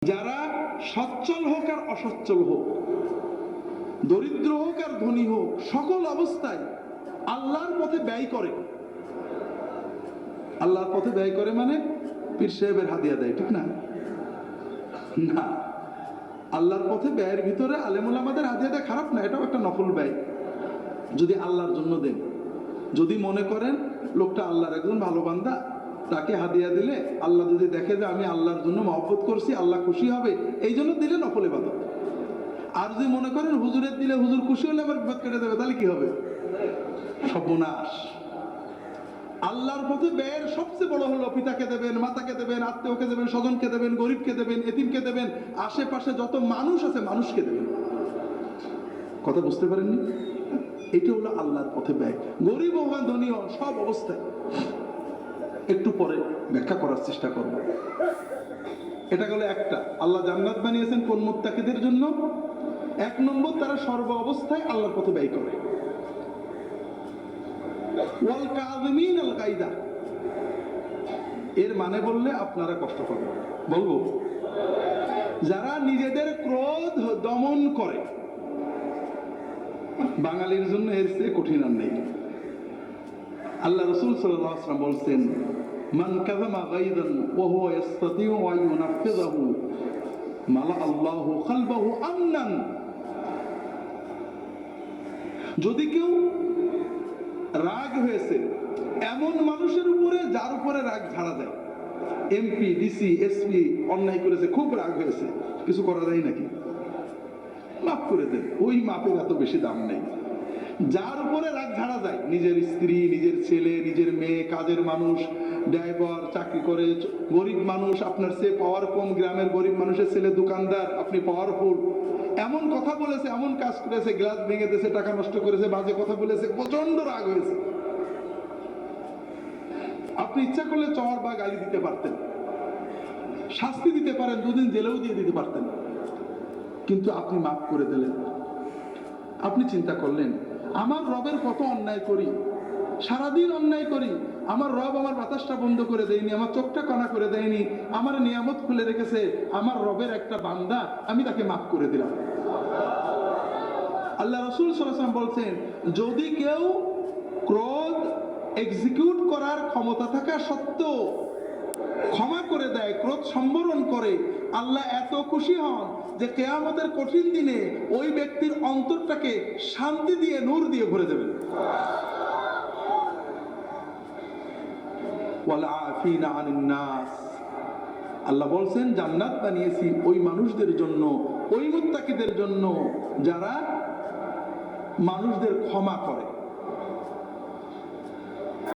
যারা সচ্ছল হোক আর অসচ্ছল হোক, দরিদ্র হোক আর ধনী হোক, সকল অবস্থায় আল্লাহর পথে ব্যয় করে। আল্লাহর পথে ব্যয় করে মানে পীর সাহেবের হাদিয়া দেয়, ঠিক না? না, আল্লাহর পথে ব্যয়ের ভিতরে আলেমুল আমাদের হাদিয়া দেয় খারাপ না, এটাও একটা নফল ব্যয় যদি আল্লাহর জন্য দেন। যদি মনে করেন লোকটা আল্লাহর একজন ভালো বান্দা, তাকে হাদিয়া দিলে আল্লাহ যদি দেখে যে আমি আল্লাহর জন্য মহব্বত করছি, আল্লাহ খুশি হবে, এই জন্য দিলে নফল ইবাদত। আর যদি মনে করেন হুজুরের দিলে হুজুর খুশি হলে আমার বিপদ কেটে দেবে, তাহলে কি হবে? সর্বনাশ। আল্লাহর পথে ব্যয়ের সবচেয়ে বড় হলো পিতাকে দেবেন, মাতাকে দেবেন, আত্মীয়কে দেবেন, স্বজনকে দেবেন, গরিবকে দেবেন, এতিমকে দেবেন, আশেপাশে যত মানুষ আছে মানুষকে দেবেন। কথা বুঝতে পারেননি? এটা হলো আল্লাহর পথে ব্যয়। গরিব হোক ধনী হোক, সব অবস্থায়। একটু পরে ব্যাখ্যা করার চেষ্টা করব। এটা গেল একটা। আল্লাহ জান্নাত বানিয়েছেন কোন মুত্তাকিদের জন্য? এক নম্বর, তারা সর্ব অবস্থায় আল্লাহর পথে ব্যয় করে। ওয়াল কাযিমিন আল গায়দা, এর মানে বললে আপনারা কষ্ট পাবেন, বলবো যারা নিজেদের ক্রোধ দমন করে। বাঙালির জন্য এর চেয়ে কঠিন আর নেই। আল্লাহ রাসূল সাল্লাল্লাহু আলাইহি ওয়াসাল্লাম বলছেন, মান কাযামা গায়দান ওয়া হুয়া ইসতাতিউ ওয়া ইউনাফিযুহু মালা আল্লাহু কলবাহু আমনান। যদি কেউ রাগ হয়েছে এমন মানুষের উপরে যার উপরে রাগ ঝাড়া যায়, এমপি, ডিসি, এসপি অন্যায় করেছে, খুব রাগ হয়েছে, কিছু করা যায় নাকি? মাফ করে দেন, ওই মাপের এত বেশি দাম নেই। যার উপরে রাগ ঝাড়া যায়, নিজের স্ত্রী, নিজের ছেলে, নিজের মেয়ে, কাজের মানুষ, ড্রাইভার, চাকরি করে, গরিব মানুষ, আপনার সে পাওয়ার কম, গ্রামের গরিব মানুষের ছেলে দোকানদার, আপনি পাওয়ারফুল, এমন কথা বলেছে, এমন কাজ করেছে, গ্লাস ভেঙে দিয়েছে, টাকা নষ্ট করেছে, বাজে কথা বলেছে, প্রচন্ড রাগ হয়েছে। আপনি ইচ্ছা করলে চর বা গালি দিতে পারতেন, শাস্তি দিতে পারেন, 2 দিন জেলেও দিয়ে দিতে পারতেন, কিন্তু আপনি মাফ করে দিলেন। আপনি চিন্তা করলেন, আমার রবের কত অন্যায় করি, সারাদিন অন্যায় করি, আমার রব আমার বাতাসটা বন্ধ করে দেয়নি, আমার চোখটা কণা করে দেয়নি, আমার নিয়ামত খুলে রেখেছে, আমার রবের একটা বান্দা, আমি তাকে মাফ করে দিলাম। আল্লাহ রাসূল সাল্লাল্লাহু আলাইহি ওয়াসাল্লাম বলছেন, যদি কেউ ক্রোধ এক্সিকিউট করার ক্ষমতা থাকা সত্ত্বেও ক্ষমা করে দেয়, ক্রোধ সম্বরণ করে, আল্লাহ এত খুশি হন যে কিয়ামতের কঠিন দিনে ওই ব্যক্তির অন্তরটাকে শান্তি দিয়ে, নূর দিয়ে ভরে দেবেন। ওয়াল আফিনা আনিন নাস, আল্লাহ বলছেন জান্নাত বানিয়েছি ওই মানুষদের জন্য, ওই মুত্তাকিদের জন্য যারা মানুষদের ক্ষমা করে।